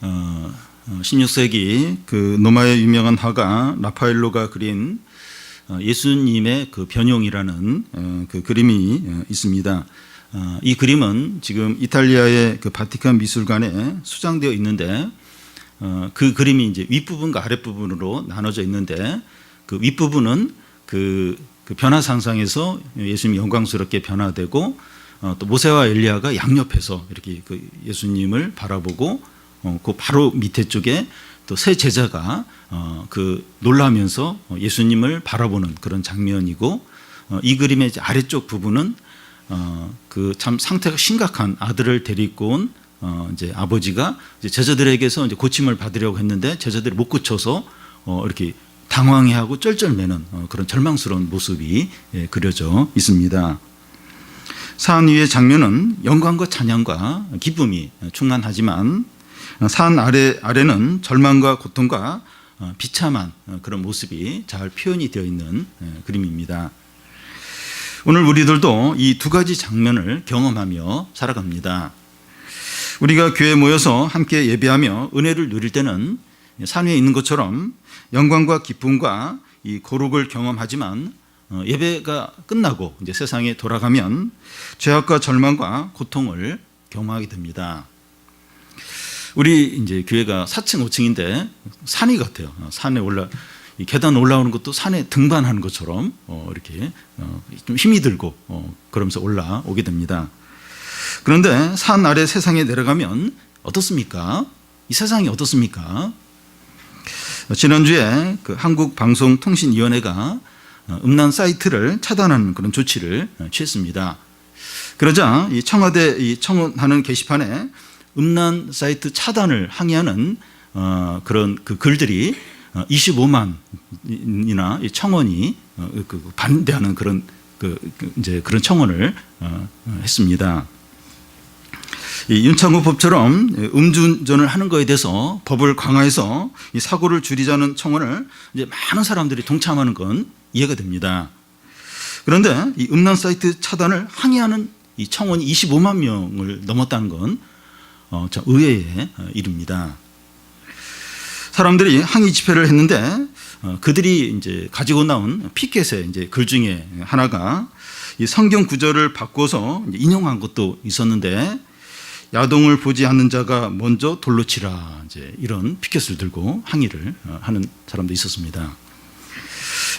16세기 그 로마의 유명한 화가 라파엘로가 그린 예수님의 그 변용이라는 그 그림이 있습니다. 이 그림은 지금 이탈리아의 그 바티칸 미술관에 수장되어 있는데 그 그림이 이제 윗부분과 아랫부분으로 나눠져 있는데 그 윗부분은 그 변화 상상에서 예수님이 영광스럽게 변화되고 또 모세와 엘리야가 양옆에서 이렇게 그 예수님을 바라보고 그 바로 밑에 쪽에 또 세 제자가 그 놀라면서 예수님을 바라보는 그런 장면이고 이 그림의 이제 아래쪽 부분은 그 참 상태가 심각한 아들을 데리고 온 이제 아버지가 이제 제자들에게서 이제 고침을 받으려고 했는데 제자들이 못 고쳐서 이렇게 당황해하고 쩔쩔매는 그런 절망스러운 모습이 그려져 있습니다. 산 위의 장면은 영광과 찬양과 기쁨이 충만하지만 산 아래는 절망과 고통과 비참한 그런 모습이 잘 표현이 되어 있는 그림입니다. 오늘 우리들도 이 두 가지 장면을 경험하며 살아갑니다. 우리가 교회에 모여서 함께 예배하며 은혜를 누릴 때는 산 위에 있는 것처럼 영광과 기쁨과 이 거룩을 경험하지만 예배가 끝나고 이제 세상에 돌아가면 죄악과 절망과 고통을 경험하게 됩니다. 우리 이제 교회가 4층, 5층인데 산이 같아요. 산에 이 계단 올라오는 것도 산에 등반하는 것처럼 이렇게 좀 힘이 들고 그러면서 올라오게 됩니다. 그런데 산 아래 세상에 내려가면 어떻습니까? 이 세상이 어떻습니까? 지난주에 그 한국방송통신위원회가 음란 사이트를 차단하는 그런 조치를 취했습니다. 그러자 이 청와대 청원하는 게시판에 음란 사이트 차단을 항의하는 그런 그 글들이 25만이나 청원이 반대하는 그런 이제 그런 청원을 했습니다. 이 윤창호 법처럼 음주운전을 하는 것에 대해서 법을 강화해서 이 사고를 줄이자는 청원을 이제 많은 사람들이 동참하는 건 이해가 됩니다. 그런데 이 음란 사이트 차단을 항의하는 이 청원이 25만 명을 넘었다는 건 참 의외의 일입니다. 사람들이 항의 집회를 했는데 그들이 이제 가지고 나온 피켓의 이제 글 중에 하나가 이 성경 구절을 바꿔서 인용한 것도 있었는데 야동을 보지 않는 자가 먼저 돌로 치라 이제 이런 피켓을 들고 항의를 하는 사람도 있었습니다.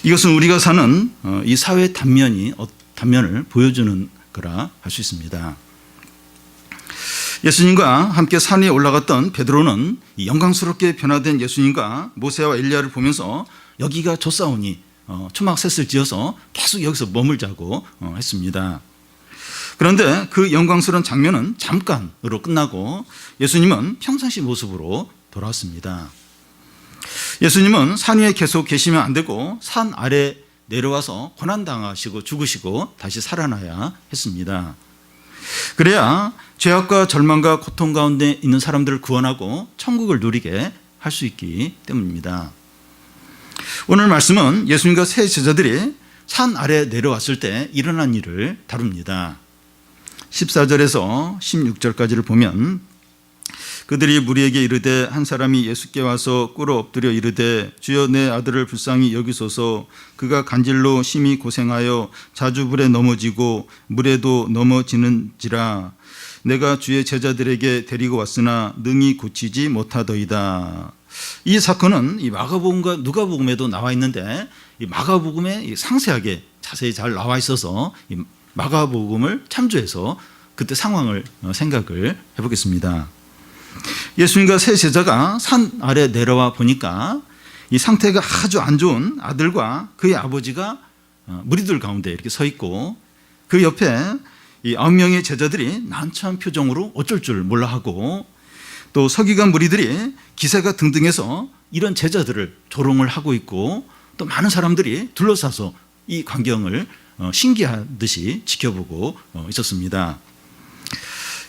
이것은 우리가 사는 이 사회 단면을 보여주는 거라 할 수 있습니다. 예수님과 함께 산 위에 올라갔던 베드로는 영광스럽게 변화된 예수님과 모세와 엘리야를 보면서 여기가 좋사오니 초막셋을 지어서 계속 여기서 머물자고 했습니다. 그런데 그 영광스러운 장면은 잠깐으로 끝나고 예수님은 평상시 모습으로 돌아왔습니다. 예수님은 산 위에 계속 계시면 안 되고 산 아래 내려와서 고난당하시고 죽으시고 다시 살아나야 했습니다. 그래야 죄악과 절망과 고통 가운데 있는 사람들을 구원하고 천국을 누리게 할 수 있기 때문입니다. 오늘 말씀은 예수님과 세 제자들이 산 아래 내려왔을 때 일어난 일을 다룹니다. 14절에서 16절까지를 보면 그들이 무리에게 이르되 한 사람이 예수께 와서 꿇어 엎드려 이르되 주여 내 아들을 불쌍히 여기소서 그가 간질로 심히 고생하여 자주 불에 넘어지고 물에도 넘어지는지라 내가 주의 제자들에게 데리고 왔으나 능히 고치지 못하더이다. 이 사건은 이 마가복음과 누가복음에도 나와 있는데 이 마가복음에 상세하게 자세히 잘 나와 있어서 이 마가복음을 참조해서 그때 상황을 생각을 해보겠습니다. 예수님과 세 제자가 산 아래 내려와 보니까 이 상태가 아주 안 좋은 아들과 그의 아버지가 무리들 가운데 이렇게 서 있고 그 옆에 이 9명의 제자들이 난처한 표정으로 어쩔 줄 몰라 하고 또 서기관 무리들이 기세가 등등해서 이런 제자들을 조롱을 하고 있고 또 많은 사람들이 둘러싸서 이 광경을 신기하듯이 지켜보고 있었습니다.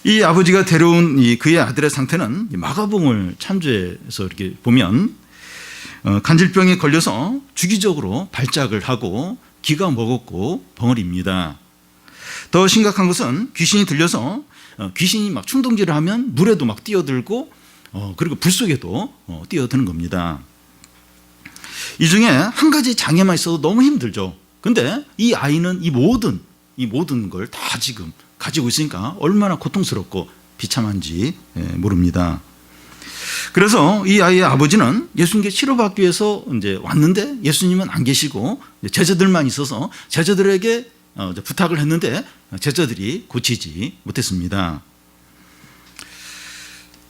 이 아버지가 데려온 그의 아들의 상태는 마가복음을 참조해서 이렇게 보면 간질병에 걸려서 주기적으로 발작을 하고 기가 먹었고 벙어리입니다. 더 심각한 것은 귀신이 들려서 귀신이 막 충동질을 하면 물에도 막 뛰어들고 그리고 불 속에도 뛰어드는 겁니다. 이 중에 한 가지 장애만 있어도 너무 힘들죠. 근데 이 아이는 이 모든 걸 다 지금 가지고 있으니까 얼마나 고통스럽고 비참한지 모릅니다. 그래서 이 아이의 아버지는 예수님께 치료받기 위해서 이제 왔는데 예수님은 안 계시고 제자들만 있어서 제자들에게 부탁을 했는데 제자들이 고치지 못했습니다.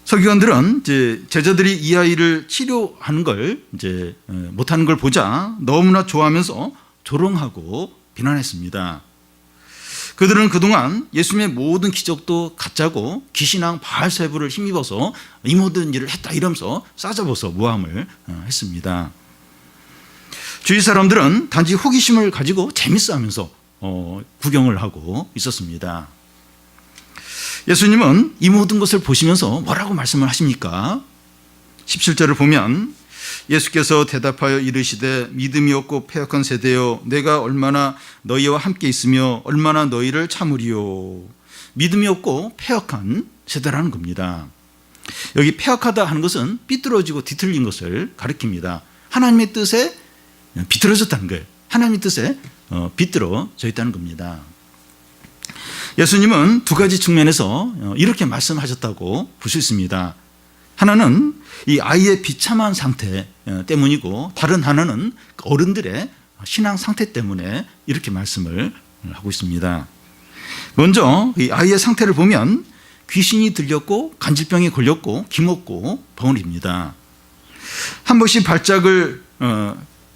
서기관들은 이제 제자들이 이 아이를 치료하는 걸 이제 못하는 걸 보자 너무나 좋아하면서 조롱하고 비난했습니다. 그들은 그동안 예수님의 모든 기적도 가짜고 귀신왕 바알세부를 힘입어서 이 모든 일을 했다 이러면서 싸잡아서 모함을 했습니다. 주위 사람들은 단지 호기심을 가지고 재밌어하면서 구경을 하고 있었습니다. 예수님은 이 모든 것을 보시면서 뭐라고 말씀을 하십니까? 17절을 보면 예수께서 대답하여 이르시되 믿음이 없고 패역한 세대여 내가 얼마나 너희와 함께 있으며 얼마나 너희를 참으리요. 믿음이 없고 패역한 세대라는 겁니다. 여기 패역하다 하는 것은 삐뚤어지고 뒤틀린 것을 가리킵니다. 하나님의 뜻에 비틀어졌다는 거예요. 하나님의 뜻에 비뚤어져 있다는 겁니다. 예수님은 두 가지 측면에서 이렇게 말씀하셨다고 볼 수 있습니다. 하나는 이 아이의 비참한 상태 때문이고 다른 하나는 어른들의 신앙 상태 때문에 이렇게 말씀을 하고 있습니다. 먼저 이 아이의 상태를 보면 귀신이 들렸고 간질병에 걸렸고 기먹고 벙어리입니다. 한 번씩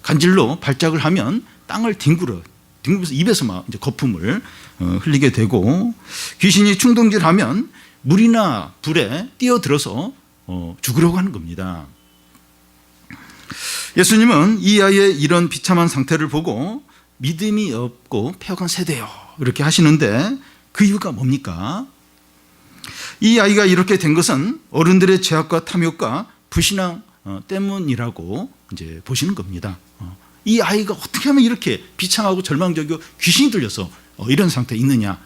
간질로 발작을 하면 땅을 뒹굴면서 입에서 막 이제 거품을 흘리게 되고 귀신이 충동질하면 물이나 불에 뛰어들어서 죽으려고 하는 겁니다. 예수님은 이 아이의 이런 비참한 상태를 보고 믿음이 없고 패역한 세대요 이렇게 하시는데 그 이유가 뭡니까? 이 아이가 이렇게 된 것은 어른들의 죄악과 탐욕과 불신앙 때문이라고 이제 보시는 겁니다. 이 아이가 어떻게 하면 이렇게 비참하고 절망적이고 귀신이 들려서 이런 상태에 있느냐.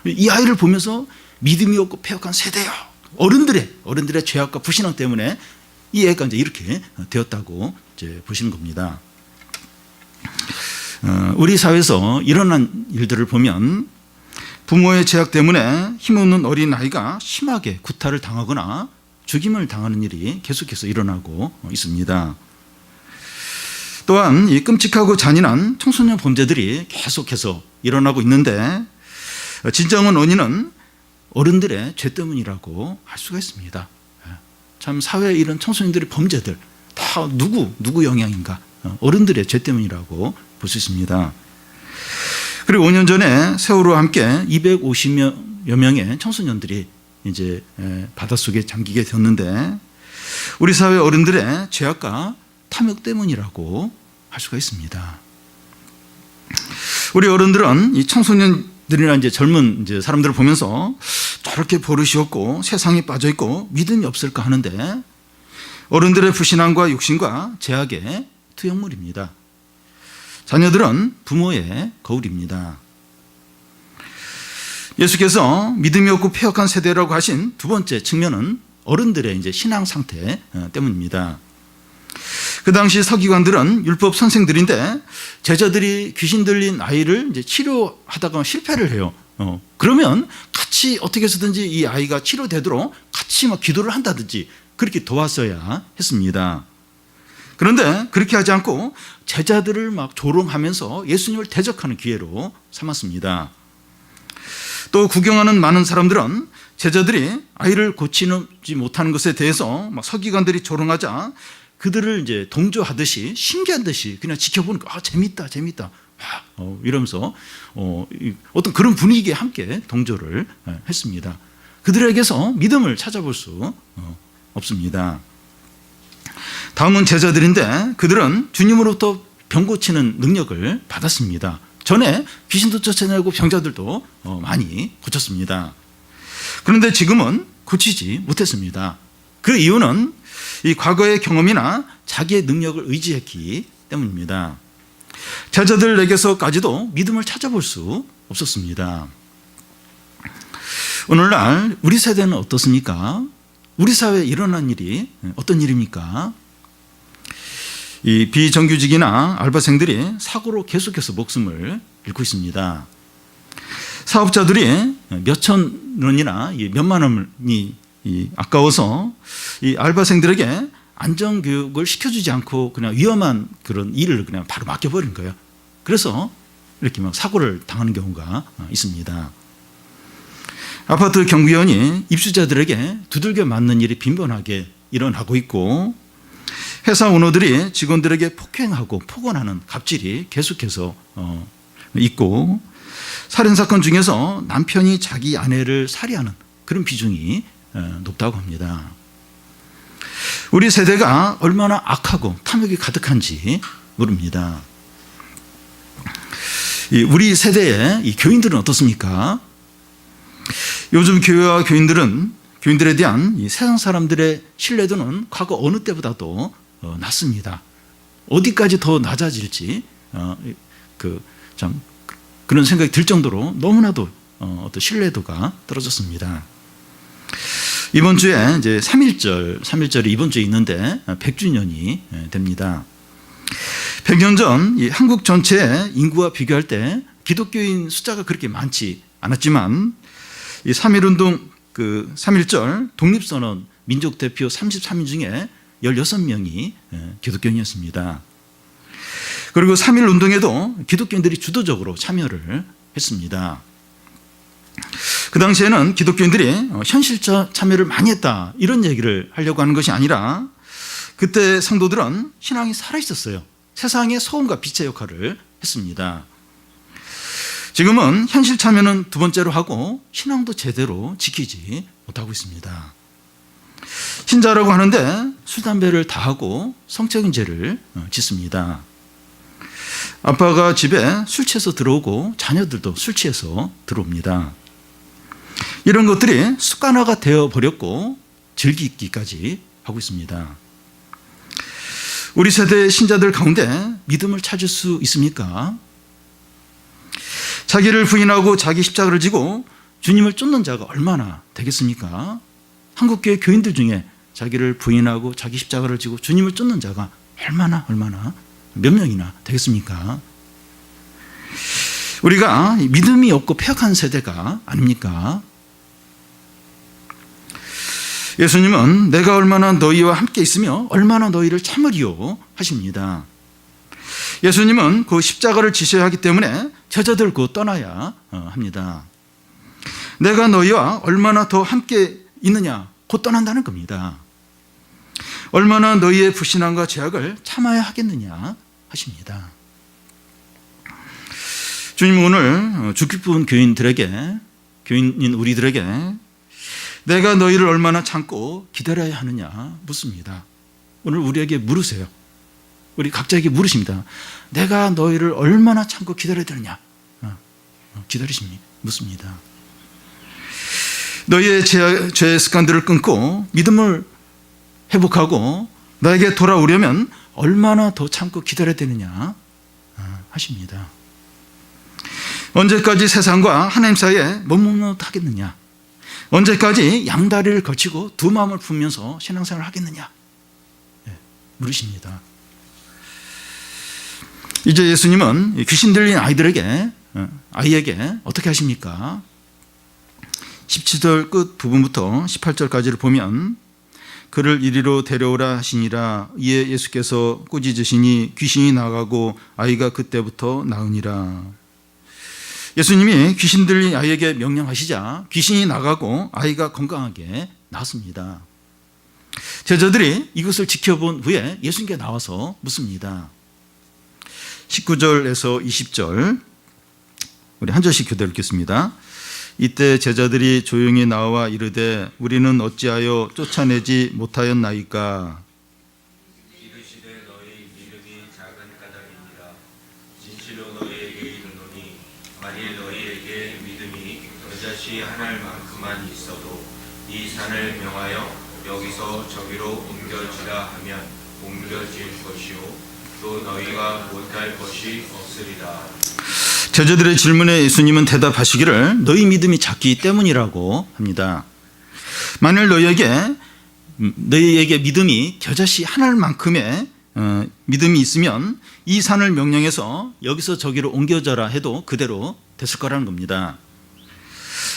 이 아이를 보면서 믿음이 없고 패역한 세대요. 어른들의 죄악과 불신앙 때문에 이 애가 이제 이렇게 되었다고 이제 보시는 겁니다. 우리 사회에서 일어난 일들을 보면 부모의 죄악 때문에 힘없는 어린 아이가 심하게 구타를 당하거나 죽임을 당하는 일이 계속해서 일어나고 있습니다. 또한 이 끔찍하고 잔인한 청소년 범죄들이 계속해서 일어나고 있는데 진정한 원인은 어른들의 죄 때문이라고 할 수가 있습니다. 참 사회에 이런 청소년들의 범죄들 다 누구 영향인가? 어른들의 죄 때문이라고 볼 수 있습니다. 그리고 5년 전에 세월호와 함께 250여 명의 청소년들이 이제 바닷속에 잠기게 되었는데 우리 사회 어른들의 죄악과 탐욕 때문이라고 할 수가 있습니다. 우리 어른들은 이 청소년들이나 이제 젊은 이제 사람들을 보면서 저렇게 버릇이 없고 세상에 빠져 있고 믿음이 없을까 하는데 어른들의 불신앙과 육신과 죄악의 투영물입니다. 자녀들은 부모의 거울입니다. 예수께서 믿음이 없고 패역한 세대라고 하신 두 번째 측면은 어른들의 이제 신앙 상태 때문입니다. 그 당시 서기관들은 율법 선생들인데 제자들이 귀신 들린 아이를 이제 치료하다가 실패를 해요. 그러면 같이 어떻게 해서든지 이 아이가 치료되도록 같이 막 기도를 한다든지 그렇게 도왔어야 했습니다. 그런데 그렇게 하지 않고 제자들을 막 조롱하면서 예수님을 대적하는 기회로 삼았습니다. 또 구경하는 많은 사람들은 제자들이 아이를 고치지 못하는 것에 대해서 막 서기관들이 조롱하자 그들을 이제 동조하듯이 신기한 듯이 그냥 지켜보니까 재밌다 이러면서 어떤 그런 분위기에 함께 동조를 했습니다. 그들에게서 믿음을 찾아볼 수 없습니다. 다음은 제자들인데 그들은 주님으로부터 병 고치는 능력을 받았습니다. 전에 귀신도 쫓아내고 병자들도 많이 고쳤습니다. 그런데 지금은 고치지 못했습니다. 그 이유는 이 과거의 경험이나 자기의 능력을 의지했기 때문입니다. 제자들에게서까지도 믿음을 찾아볼 수 없었습니다. 오늘날 우리 세대는 어떻습니까? 우리 사회에 일어난 일이 어떤 일입니까? 이 비정규직이나 알바생들이 사고로 계속해서 목숨을 잃고 있습니다. 사업자들이 몇천 원이나 몇만 원이 아까워서 이 알바생들에게 안전교육을 시켜주지 않고 그냥 위험한 그런 일을 그냥 바로 맡겨버린 거예요. 그래서 이렇게 막 사고를 당하는 경우가 있습니다. 아파트 경비원이 입주자들에게 두들겨 맞는 일이 빈번하게 일어나고 있고, 회사 오너들이 직원들에게 폭행하고 폭언하는 갑질이 계속해서 있고, 살인사건 중에서 남편이 자기 아내를 살해하는 그런 비중이 높다고 합니다. 우리 세대가 얼마나 악하고 탐욕이 가득한지 모릅니다. 우리 세대의 이 교인들은 어떻습니까? 요즘 교회와 교인들에 대한 이 세상 사람들의 신뢰도는 과거 어느 때보다도 낮습니다. 어디까지 더 낮아질지 참 그런 생각이 들 정도로 너무나도 어떤 신뢰도가 떨어졌습니다. 이번 주에 이제 3.1절이 이번 주에 있는데 100주년이 됩니다. 100년 전 이 한국 전체의 인구와 비교할 때 기독교인 숫자가 그렇게 많지 않았지만, 이 3.1운동 3.1절 독립선언 민족대표 33인 중에 16명이 기독교인이었습니다. 그리고 3.1운동에도 기독교인들이 주도적으로 참여를 했습니다. 그 당시에는 기독교인들이 현실적 참여를 많이 했다, 이런 얘기를 하려고 하는 것이 아니라, 그때 성도들은 신앙이 살아있었어요. 세상의 소금과 빛의 역할을 했습니다. 지금은 현실 참여는 두 번째로 하고 신앙도 제대로 지키지 못하고 있습니다. 신자라고 하는데 술, 담배를 다 하고 성적인 죄를 짓습니다. 아빠가 집에 술 취해서 들어오고 자녀들도 술 취해서 들어옵니다. 이런 것들이 습관화가 되어버렸고 즐기기까지 하고 있습니다. 우리 세대의 신자들 가운데 믿음을 찾을 수 있습니까? 자기를 부인하고 자기 십자가를 지고 주님을 쫓는 자가 얼마나 되겠습니까? 한국교회 교인들 중에 자기를 부인하고 자기 십자가를 지고 주님을 쫓는 자가 얼마나 몇 명이나 되겠습니까? 우리가 믿음이 없고 폐역한 세대가 아닙니까? 예수님은 내가 얼마나 너희와 함께 있으며 얼마나 너희를 참으리요 하십니다. 예수님은 그 십자가를 지셔야 하기 때문에 제자들 곧 떠나야 합니다. 내가 너희와 얼마나 더 함께 있느냐, 곧 떠난다는 겁니다. 얼마나 너희의 불신앙과 죄악을 참아야 하겠느냐 하십니다. 주님은 오늘 주기쁜 교인인 우리들에게 내가 너희를 얼마나 참고 기다려야 하느냐 묻습니다. 오늘 우리에게 물으세요. 우리 각자에게 물으십니다. 내가 너희를 얼마나 참고 기다려야 되느냐 기다리십니까? 묻습니다. 너희의 죄의 습관들을 끊고 믿음을 회복하고 나에게 돌아오려면 얼마나 더 참고 기다려야 되느냐 하십니다. 언제까지 세상과 하나님 사이에 머뭇하겠느냐, 언제까지 양다리를 걸치고 두 마음을 품면서 신앙생활을 하겠느냐 물으십니다. 이제 예수님은 귀신 들린 아이에게 어떻게 하십니까? 17절 끝 부분부터 18절까지를 보면 그를 이리로 데려오라 하시니라. 이에 예수께서 꾸짖으시니 귀신이 나가고 아이가 그때부터 나으니라. 예수님이 귀신 들린 아이에게 명령하시자 귀신이 나가고 아이가 건강하게 나았습니다. 제자들이 이것을 지켜본 후에 예수님께 나와서 묻습니다. 19절에서 20절 우리 한 절씩 교대로 읽겠습니다. 이때 제자들이 조용히 나와 이르되 우리는 어찌하여 쫓아내지 못하였나이까? 이르시되 너희 믿음이 작은 까닭이니라. 진실로 너희에게 이르노니 만일 너희에게 믿음이 겨자씨 하나만큼만 있어도 이 산을 명하여 여기서 저기로 옮겨지라 하면 옮겨질 것이요 또 너희가 못할 것이 없으리라. 제자들의 질문에 예수님은 대답하시기를 너희 믿음이 작기 때문이라고 합니다. 만일 너희에게 너희에게 믿음이 겨자씨 하나만큼의 믿음이 있으면 이 산을 명령해서 여기서 저기로 옮겨져라 해도 그대로 됐을 거라는 겁니다.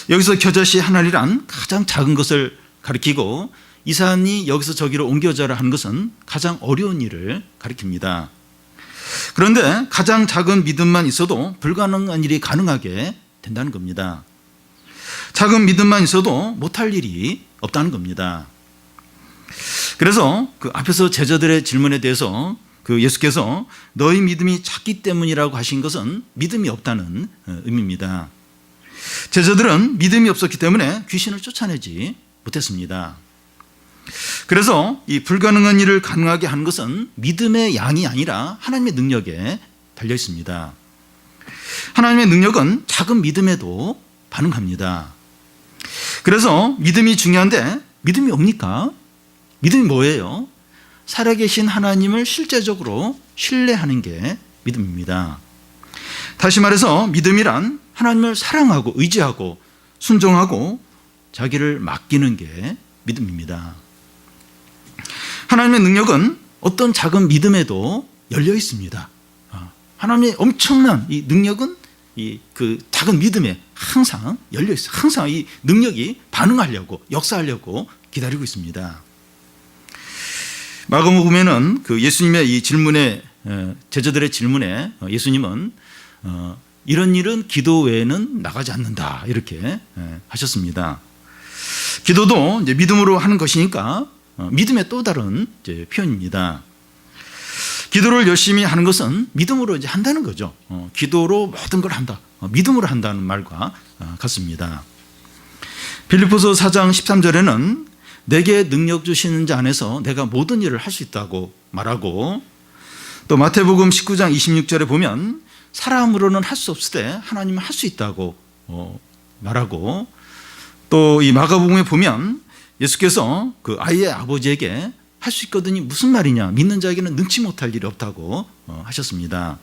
여기서 겨자씨 하나리란 가장 작은 것을 가리키고 이 산이 여기서 저기로 옮겨져라 하는 것은 가장 어려운 일을 가리킵니다. 그런데 가장 작은 믿음만 있어도 불가능한 일이 가능하게 된다는 겁니다. 작은 믿음만 있어도 못할 일이 없다는 겁니다. 그래서 그 앞에서 제자들의 질문에 대해서 그 예수께서 너희 믿음이 작기 때문이라고 하신 것은 믿음이 없다는 의미입니다. 제자들은 믿음이 없었기 때문에 귀신을 쫓아내지 못했습니다. 그래서 이 불가능한 일을 가능하게 하는 것은 믿음의 양이 아니라 하나님의 능력에 달려 있습니다. 하나님의 능력은 작은 믿음에도 반응합니다. 그래서 믿음이 중요한데 믿음이 뭡니까? 믿음이 뭐예요? 살아계신 하나님을 실제적으로 신뢰하는 게 믿음입니다. 다시 말해서 믿음이란 하나님을 사랑하고 의지하고 순종하고 자기를 맡기는 게 믿음입니다. 하나님의 능력은 어떤 작은 믿음에도 열려 있습니다. 하나님의 엄청난 이 능력은 그 작은 믿음에 항상 열려 있어요. 항상 이 능력이 반응하려고 역사하려고 기다리고 있습니다. 마가복음에는 그 예수님의 이 질문에 제자들의 질문에 예수님은 이런 일은 기도 외에는 나가지 않는다 이렇게 하셨습니다. 기도도 이제 믿음으로 하는 것이니까 믿음의 또 다른 이제 표현입니다. 기도를 열심히 하는 것은 믿음으로 이제 한다는 거죠. 기도로 모든 걸 한다. 믿음으로 한다는 말과 같습니다. 빌립보서 4장 13절에는 내게 능력 주시는 자 안에서 내가 모든 일을 할 수 있다고 말하고, 또 마태복음 19장 26절에 보면 사람으로는 할 수 없을 때 하나님은 할 수 있다고 말하고, 또 이 마가복음에 보면 예수께서 그 아이의 아버지에게 할 수 있거든이 무슨 말이냐, 믿는 자에게는 능치 못할 일이 없다고 하셨습니다.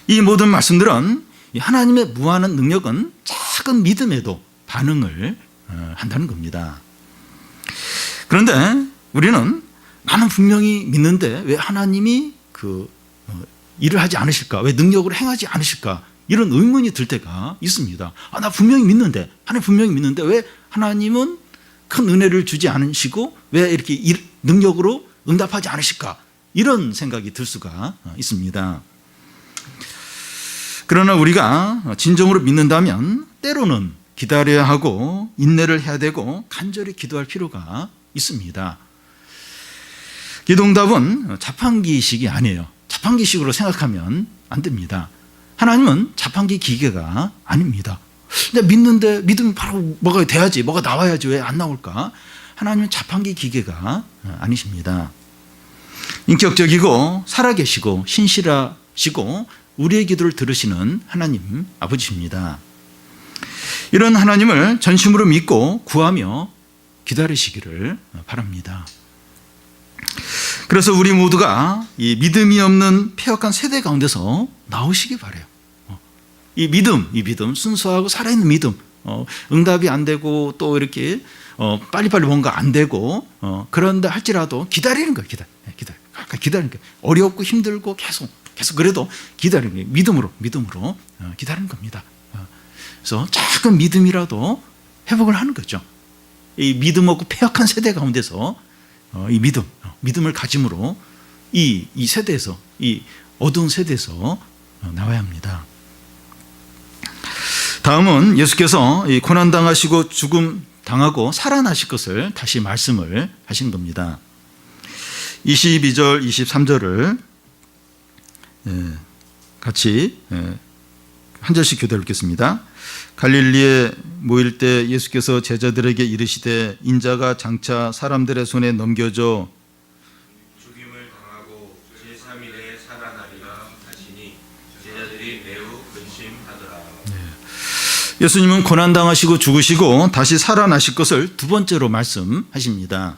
이 모든 말씀들은 하나님의 무한한 능력은 작은 믿음에도 반응을 한다는 겁니다. 그런데 우리는 나는 분명히 믿는데 왜 하나님이 그 일을 하지 않으실까, 왜 능력으로 행하지 않으실까, 이런 의문이 들 때가 있습니다. 나 분명히 믿는데, 하나님 분명히 믿는데 왜 하나님은 큰 은혜를 주지 않으시고 왜 이렇게 능력으로 응답하지 않으실까, 이런 생각이 들 수가 있습니다. 그러나 우리가 진정으로 믿는다면 때로는 기다려야 하고 인내를 해야 되고 간절히 기도할 필요가 있습니다. 기도응답은 자판기식이 아니에요. 자판기식으로 생각하면 안 됩니다. 하나님은 자판기 기계가 아닙니다. 근데 믿는데 믿으면 바로 뭐가 돼야지, 뭐가 나와야지 왜 안 나올까? 하나님은 자판기 기계가 아니십니다. 인격적이고 살아계시고 신실하시고 우리의 기도를 들으시는 하나님 아버지십니다. 이런 하나님을 전심으로 믿고 구하며 기다리시기를 바랍니다. 그래서 우리 모두가 이 믿음이 없는 폐역한 세대 가운데서 나오시기 바라요. 이 믿음, 순수하고 살아있는 믿음, 응답이 안 되고 또 이렇게 빨리빨리 뭔가 안 되고 그런다 할지라도 기다리는 거예요. 기다리는 거예요. 어렵고 힘들고 계속 그래도 기다리는 거예요. 믿음으로 기다리는 겁니다. 그래서 작은 믿음이라도 회복을 하는 거죠. 이 믿음 없고 폐역한 세대 가운데서 이 믿음을 가짐으로 이 세대에서, 이 어두운 세대에서 나와야 합니다. 다음은 예수께서 이 고난당하시고 죽음 당하고 살아나실 것을 다시 말씀을 하신 겁니다. 22절, 23절을 같이 한 절씩 교대로 읽겠습니다. 갈릴리에 모일 때 예수께서 제자들에게 이르시되 인자가 장차 사람들의 손에 넘겨져 죽임을 당하고 제3일에 살아나리라 하시니 제자들이 매우 근심하더라. 예수님은 고난당하시고 죽으시고 다시 살아나실 것을 두 번째로 말씀하십니다.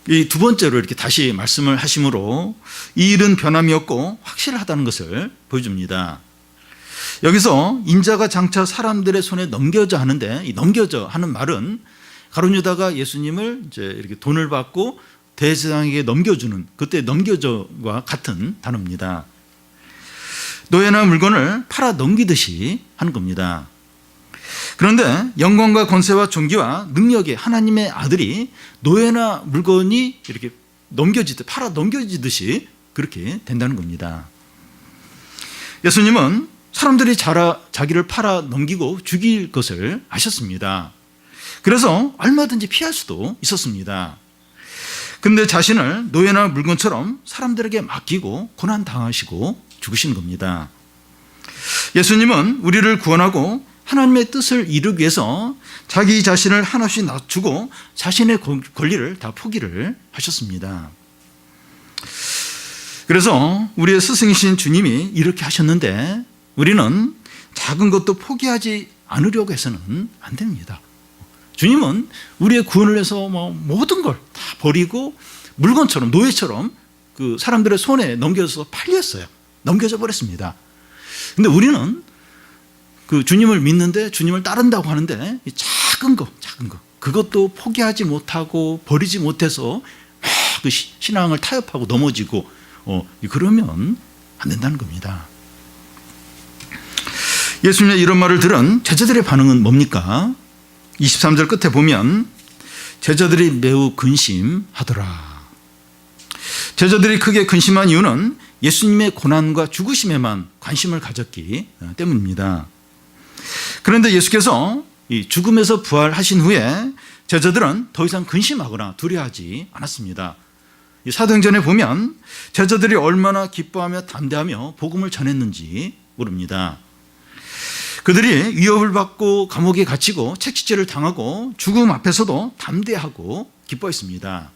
이 두 번째로 이렇게 다시 말씀을 하심으로 이 일은 변함이 없고 확실하다는 것을 보여줍니다. 여기서 인자가 장차 사람들의 손에 넘겨져 하는데, 이 넘겨져 하는 말은 가룟 유다가 예수님을 이제 이렇게 돈을 받고 대제사장에게 넘겨주는 그때 넘겨줘와 같은 단어입니다. 노예나 물건을 팔아 넘기듯이 하는 겁니다. 그런데 영광과 권세와 존귀와 능력의 하나님의 아들이 노예나 물건이 이렇게 팔아 넘겨지듯이 그렇게 된다는 겁니다. 예수님은 사람들이 자기를 팔아 넘기고 죽일 것을 아셨습니다. 그래서 얼마든지 피할 수도 있었습니다. 그런데 자신을 노예나 물건처럼 사람들에게 맡기고 고난당하시고 죽으신 겁니다. 예수님은 우리를 구원하고 하나님의 뜻을 이루기 위해서 자기 자신을 한없이 낮추고 자신의 권리를 다 포기를 하셨습니다. 그래서 우리의 스승이신 주님이 이렇게 하셨는데 우리는 작은 것도 포기하지 않으려고 해서는 안 됩니다. 주님은 우리의 구원을 위해서 모든 걸 다 버리고 물건처럼 노예처럼 그 사람들의 손에 넘겨져서 팔렸어요. 넘겨져 버렸습니다. 근데 우리는 그 주님을 믿는데 주님을 따른다고 하는데 이 작은 거 그것도 포기하지 못하고 버리지 못해서 막 그 신앙을 타협하고 넘어지고 그러면 안 된다는 겁니다. 예수님의 이런 말을 들은 제자들의 반응은 뭡니까? 23절 끝에 보면 제자들이 매우 근심하더라. 제자들이 크게 근심한 이유는 예수님의 고난과 죽으심에만 관심을 가졌기 때문입니다. 그런데 예수께서 이 죽음에서 부활하신 후에 제자들은 더 이상 근심하거나 두려워하지 않았습니다. 이 사도행전에 보면 제자들이 얼마나 기뻐하며 담대하며 복음을 전했는지 모릅니다. 그들이 위협을 받고 감옥에 갇히고 채찍질을 당하고 죽음 앞에서도 담대하고 기뻐했습니다.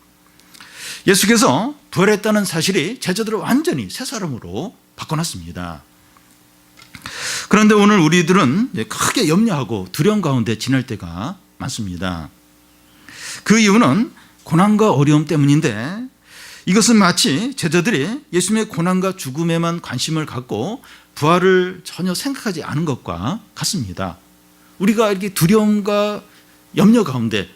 예수께서 부활했다는 사실이 제자들을 완전히 새 사람으로 바꿔놨습니다. 그런데 오늘 우리들은 크게 염려하고 두려움 가운데 지낼 때가 많습니다. 그 이유는 고난과 어려움 때문인데 이것은 마치 제자들이 예수님의 고난과 죽음에만 관심을 갖고 부활을 전혀 생각하지 않은 것과 같습니다. 우리가 이렇게 두려움과 염려 가운데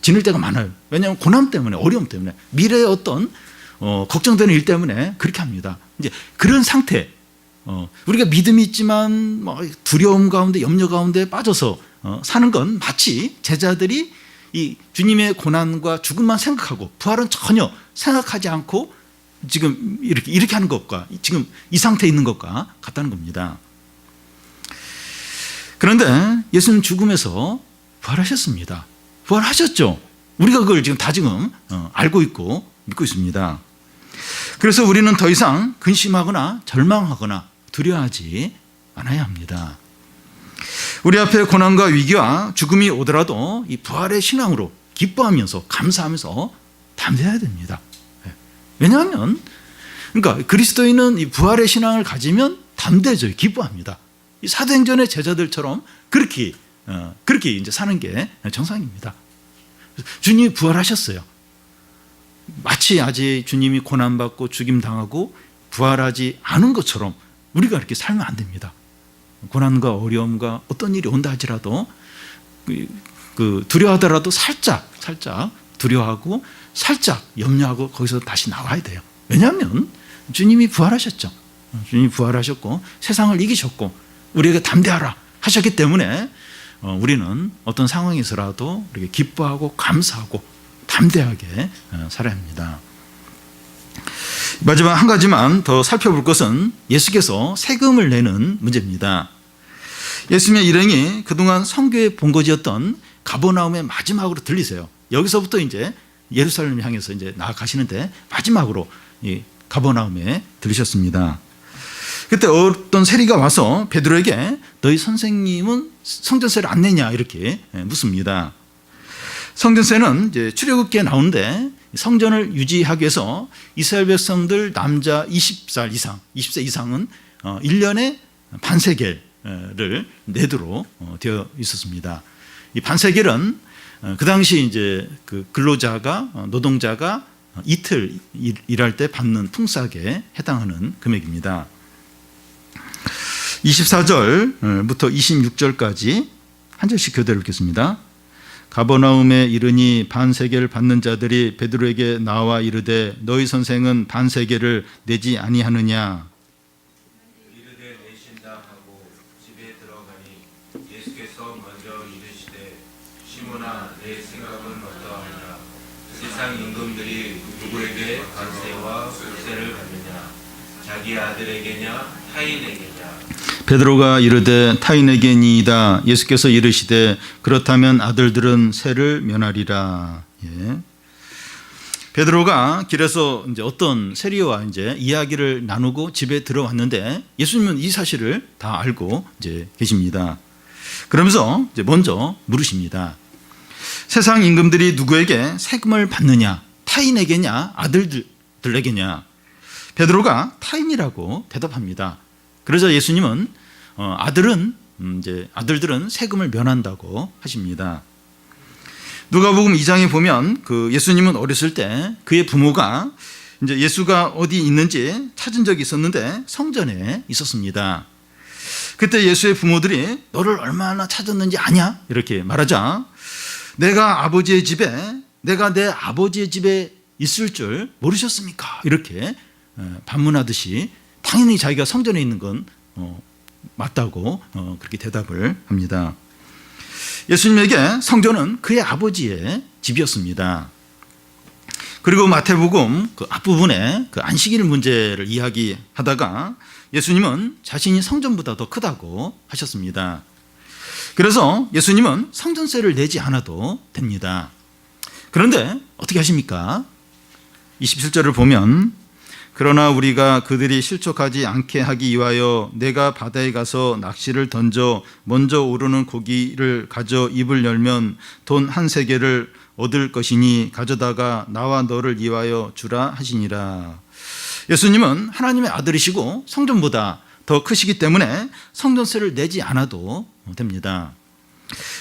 지낼 때가 많아요. 왜냐하면 고난 때문에, 어려움 때문에, 미래의 어떤 걱정되는 일 때문에 그렇게 합니다. 이제 그런 상태, 우리가 믿음이 있지만 두려움 가운데, 염려 가운데 빠져서 사는 건 마치 제자들이 이 주님의 고난과 죽음만 생각하고 부활은 전혀 생각하지 않고 지금 이렇게 하는 것과 지금 이 상태에 있는 것과 같다는 겁니다. 그런데 예수님 죽음에서 부활하셨습니다. 부활하셨죠. 우리가 그걸 지금 알고 있고 믿고 있습니다. 그래서 우리는 더 이상 근심하거나 절망하거나 두려워하지 않아야 합니다. 우리 앞에 고난과 위기와 죽음이 오더라도 이 부활의 신앙으로 기뻐하면서 감사하면서 담대해야 됩니다. 왜냐하면 그러니까 그리스도인은 이 부활의 신앙을 가지면 담대해져요. 기뻐합니다. 이 사도행전의 제자들처럼 그렇게 이제 사는 게 정상입니다. 주님이 부활하셨어요. 마치 아직 주님이 고난받고 죽임당하고 부활하지 않은 것처럼 우리가 이렇게 살면 안 됩니다. 고난과 어려움과 어떤 일이 온다 할지라도 두려워하더라도 살짝 두려워하고 살짝 염려하고 거기서 다시 나와야 돼요. 왜냐하면 주님이 부활하셨죠. 주님이 부활하셨고 세상을 이기셨고 우리에게 담대하라 하셨기 때문에 우리는 어떤 상황에서라도 이렇게 기뻐하고 감사하고 담대하게 살아야 합니다. 마지막 한 가지만 더 살펴볼 것은 예수께서 세금을 내는 문제입니다. 예수님의 일행이 그동안 선교의 본거지였던 가버나움의 마지막으로 들리세요. 여기서부터 이제 예루살렘을 향해서 이제 나아가시는데 마지막으로 이 가버나움에 들으셨습니다. 그때 어떤 세리가 와서 베드로에게 너희 선생님은 성전세를 안 내냐 이렇게 묻습니다. 성전세는 이제 출애굽기에 나오는데 성전을 유지하기 위해서 이스라엘 백성들 남자 20세 이상은 1년에 반세겔을 내도록 되어 있었습니다. 이 반세겔은 그 당시 이제 그 노동자가 이틀 일할 때 받는 품삯에 해당하는 금액입니다. 24절부터 26절까지 한 절씩 교대로 읽겠습니다. 가버나움에 이르니 반세계를 받는 자들이 베드로에게 나와 이르되 너희 선생은 반세계를 내지 아니하느냐. 이르되 내신다 하고 집에 들어가니 예수께서 먼저 이르시되 시몬아 내 생각은 어떠하냐. 세상 임금들이 누구에게 관세와 속세를 받느냐. 자기 아들에게냐 타인에게냐. 베드로가 이르되 타인에게니이다. 예수께서 이르시되 그렇다면 아들들은 세를 면하리라. 예. 베드로가 길에서 이제 어떤 세리와 이제 이야기를 나누고 집에 들어왔는데 예수님은 이 사실을 다 알고 이제 계십니다. 그러면서 이제 먼저 물으십니다. 세상 임금들이 누구에게 세금을 받느냐? 타인에게냐? 아들들에게냐? 베드로가 타인이라고 대답합니다. 그러자 예수님은 아들들은 세금을 면한다고 하십니다. 누가복음 2장에 보면 그 예수님은 어렸을 때 그의 부모가 이제 예수가 어디 있는지 찾은 적이 있었는데 성전에 있었습니다. 그때 예수의 부모들이 너를 얼마나 찾았는지 아냐? 이렇게 말하자 내가 내 아버지의 집에 있을 줄 모르셨습니까? 이렇게 반문하듯이 당연히 자기가 성전에 있는 건 맞다고 그렇게 대답을 합니다. 예수님에게 성전은 그의 아버지의 집이었습니다. 그리고 마태복음 그 앞부분에 그 안식일 문제를 이야기하다가 예수님은 자신이 성전보다 더 크다고 하셨습니다. 그래서 예수님은 성전세를 내지 않아도 됩니다. 그런데 어떻게 하십니까? 27절을 보면 그러나 우리가 그들이 실족하지 않게 하기 위하여 내가 바다에 가서 낚시를 던져 먼저 오르는 고기를 가져 입을 열면 돈 한 세겔을 얻을 것이니 가져다가 나와 너를 위하여 주라 하시니라. 예수님은 하나님의 아들이시고 성전보다 더 크시기 때문에 성전세를 내지 않아도 됩니다.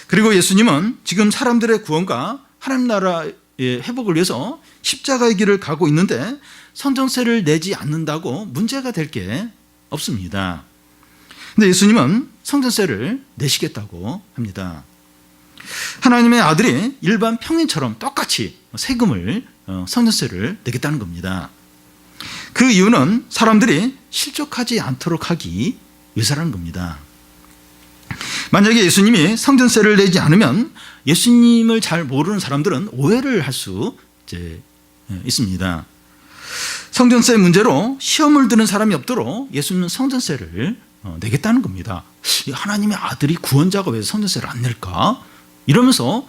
그리고 예수님은 지금 사람들의 구원과 하나님 나라의 회복을 위해서 십자가의 길을 가고 있는데 성전세를 내지 않는다고 문제가 될 게 없습니다. 근데 예수님은 성전세를 내시겠다고 합니다. 하나님의 아들이 일반 평인처럼 똑같이 세금을 성전세를 내겠다는 겁니다. 그 이유는 사람들이 실족하지 않도록 하기 위해서라는 겁니다. 만약에 예수님이 성전세를 내지 않으면 예수님을 잘 모르는 사람들은 오해를 할 수 있습니다. 성전세 문제로 시험을 드는 사람이 없도록 예수님은 성전세를 내겠다는 겁니다. 하나님의 아들이 구원자가 왜 성전세를 안 낼까? 이러면서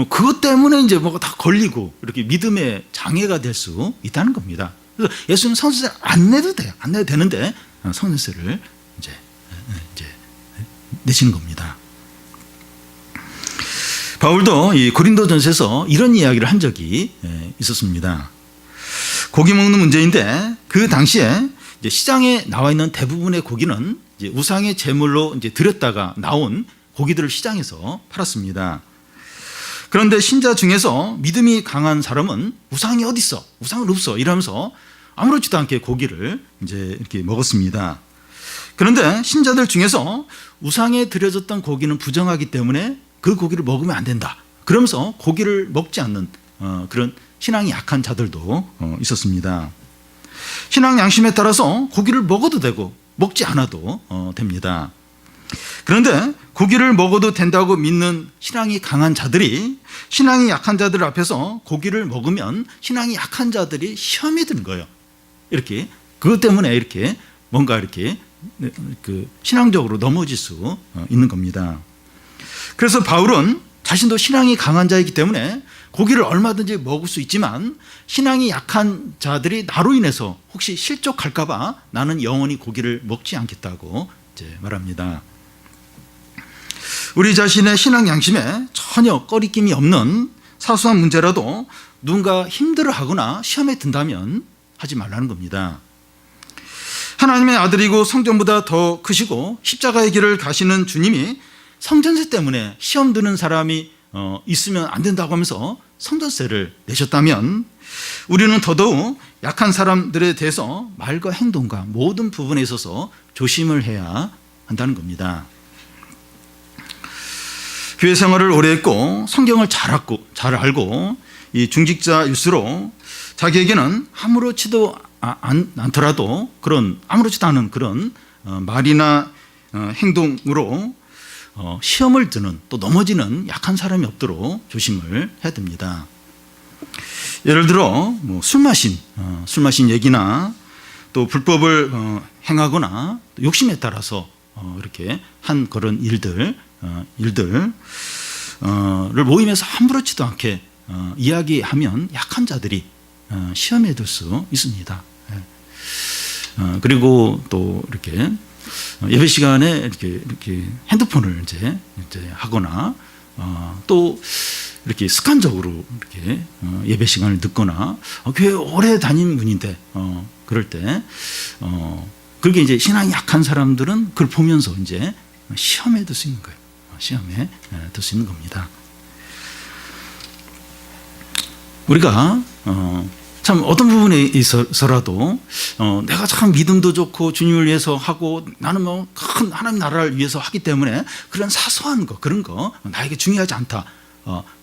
그것 때문에 이제 뭐가 다 걸리고 이렇게 믿음의 장애가 될 수 있다는 겁니다. 그래서 예수님은 성전세를 안 내도 돼요. 안 내도 되는데 성전세를 이제 내시는 겁니다. 바울도 이 고린도전서에서 이런 이야기를 한 적이 있었습니다. 고기 먹는 문제인데 그 당시에 이제 시장에 나와 있는 대부분의 고기는 이제 우상의 제물로 이제 드렸다가 나온 고기들을 시장에서 팔았습니다. 그런데 신자 중에서 믿음이 강한 사람은 우상이 어디 있어? 우상은 없어. 이러면서 아무렇지도 않게 고기를 이제 이렇게 먹었습니다. 그런데 신자들 중에서 우상에 드려졌던 고기는 부정하기 때문에 그 고기를 먹으면 안 된다. 그러면서 고기를 먹지 않는 그런 신앙이 약한 자들도 있었습니다. 신앙 양심에 따라서 고기를 먹어도 되고 먹지 않아도 됩니다. 그런데 고기를 먹어도 된다고 믿는 신앙이 강한 자들이 신앙이 약한 자들 앞에서 고기를 먹으면 신앙이 약한 자들이 시험이 드는 거예요. 이렇게 그것 때문에 이렇게 뭔가 이렇게 그 신앙적으로 넘어질 수 있는 겁니다. 그래서 바울은 자신도 신앙이 강한 자이기 때문에 고기를 얼마든지 먹을 수 있지만 신앙이 약한 자들이 나로 인해서 혹시 실족할까 봐 나는 영원히 고기를 먹지 않겠다고 이제 말합니다. 우리 자신의 신앙 양심에 전혀 꺼리낌이 없는 사소한 문제라도 누군가 힘들어하거나 시험에 든다면 하지 말라는 겁니다. 하나님의 아들이고 성전보다 더 크시고 십자가의 길을 가시는 주님이 성전세 때문에 시험 드는 사람이 있으면 안 된다고 하면서 성전세를 내셨다면 우리는 더더욱 약한 사람들에 대해서 말과 행동과 모든 부분에 있어서 조심을 해야 한다는 겁니다. 교회 생활을 오래 했고 성경을 잘 알고 이 중직자일수록 자기에게는 아무렇지도 않더라도 그런 아무렇지도 않은 그런 말이나 행동으로 시험을 드는 또 넘어지는 약한 사람이 없도록 조심을 해야 됩니다. 예를 들어 술 마신 얘기나 또 불법을 행하거나 욕심에 따라서 이렇게 한 그런 일들을 모임에서 아무렇지도 않게 이야기하면 약한 자들이 시험에 들 수 있습니다. 그리고 또 이렇게 예배 시간에 이렇게 핸드폰을 이제 하거나 또 이렇게 습관적으로 이렇게 예배 시간을 늦거나 교회 오래 다닌 분인데 그럴 때 그게 이제 신앙이 약한 사람들은 그걸 보면서 이제 시험에 들 수 있는 거예요. 시험에 들 수 있는 겁니다. 우리가 참 어떤 부분에 있어서라도 내가 참 믿음도 좋고 주님을 위해서 하고 나는 뭐 큰 하나님 나라를 위해서 하기 때문에 그런 사소한 거 그런 거 나에게 중요하지 않다.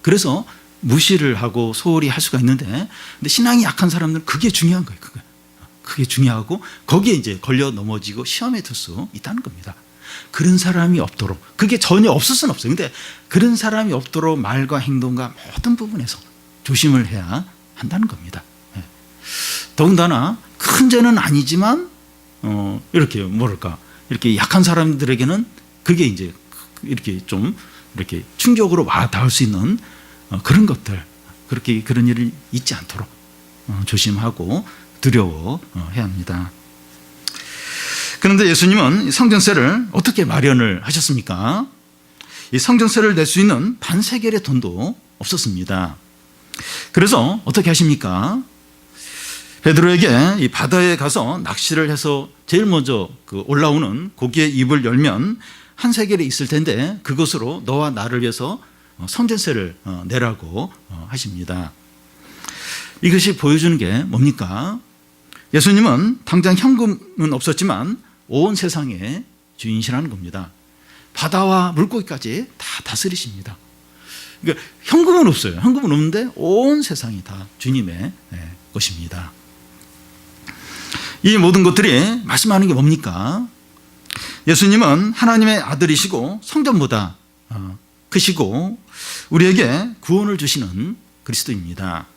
그래서 무시를 하고 소홀히 할 수가 있는데 근데 신앙이 약한 사람들은 그게 중요한 거예요. 그게 중요하고 거기에 이제 걸려 넘어지고 시험에 들 수 있다는 겁니다. 그런 사람이 없도록 그게 전혀 없을 수는 없어요. 근데 그런 사람이 없도록 말과 행동과 모든 부분에서 조심을 해야 한다는 겁니다. 더군다나 큰 죄는 아니지만 이렇게 뭐랄까 이렇게 약한 사람들에게는 그게 이제 이렇게 좀 이렇게 충격으로 와 닿을 수 있는 그런 것들 그렇게 그런 일을 잊지 않도록 조심하고 두려워해야 합니다. 그런데 예수님은 성전세를 어떻게 마련을 하셨습니까? 이 성전세를 낼 수 있는 반세겔의 돈도 없었습니다. 그래서 어떻게 하십니까? 베드로에게 이 바다에 가서 낚시를 해서 제일 먼저 그 올라오는 고기의 입을 열면 한 세겔이 있을 텐데 그것으로 너와 나를 위해서 성전세를 내라고 하십니다. 이것이 보여주는 게 뭡니까? 예수님은 당장 현금은 없었지만 온 세상의 주인이시라는 겁니다. 바다와 물고기까지 다 다스리십니다. 그러니까 현금은 없어요. 현금은 없는데 온 세상이 다 주님의 것입니다. 이 모든 것들이 말씀하는 게 뭡니까? 예수님은 하나님의 아들이시고 성전보다 크시고 우리에게 구원을 주시는 그리스도입니다.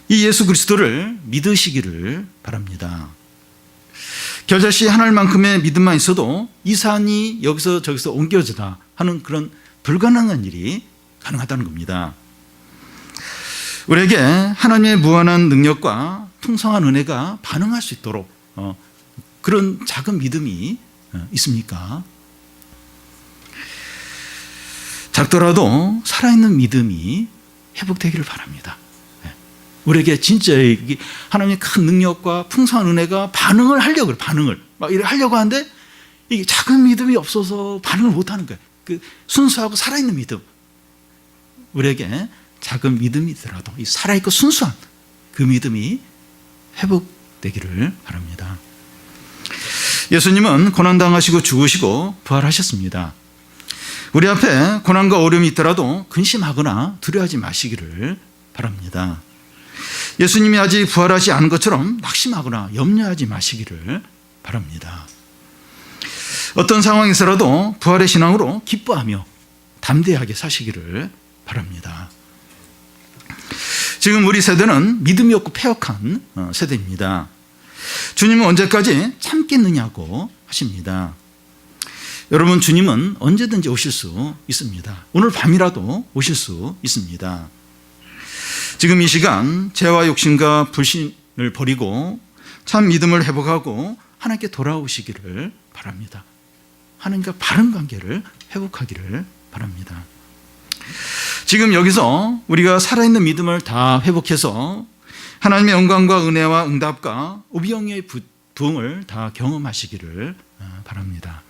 이 예수 그리스도를 믿으시기를 바랍니다. 겨자씨 한 알만큼의 믿음만 있어도 이 산이 여기서 저기서 옮겨지다 하는 그런 불가능한 일이 가능하다는 겁니다. 우리에게 하나님의 무한한 능력과 풍성한 은혜가 반응할 수 있도록 그런 작은 믿음이 있습니까? 작더라도 살아있는 믿음이 회복되기를 바랍니다. 우리에게 진짜 하나님의 큰 능력과 풍성한 은혜가 반응을 하려고 막 이렇게 하려고 하는데 이게 작은 믿음이 없어서 반응을 못하는 거예요. 그 순수하고 살아있는 믿음. 우리에게 작은 믿음이더라도 이 살아있고 순수한 그 믿음이 회복되기를 바랍니다. 예수님은 고난당하시고 죽으시고 부활하셨습니다. 우리 앞에 고난과 어려움이 있더라도 근심하거나 두려워하지 마시기를 바랍니다. 예수님이 아직 부활하지 않은 것처럼 낙심하거나 염려하지 마시기를 바랍니다. 어떤 상황에서라도 부활의 신앙으로 기뻐하며 담대하게 사시기를 바랍니다. 지금 우리 세대는 믿음이 없고 패역한 세대입니다. 주님은 언제까지 참겠느냐고 하십니다. 여러분, 주님은 언제든지 오실 수 있습니다. 오늘 밤이라도 오실 수 있습니다. 지금 이 시간 죄와 욕심과 불신을 버리고 참 믿음을 회복하고 하나님께 돌아오시기를 바랍니다. 하나님과 바른 관계를 회복하기를 바랍니다. 지금 여기서 우리가 살아있는 믿음을 다 회복해서 하나님의 영광과 은혜와 응답과 오병이의 부흥을 다 경험하시기를 바랍니다.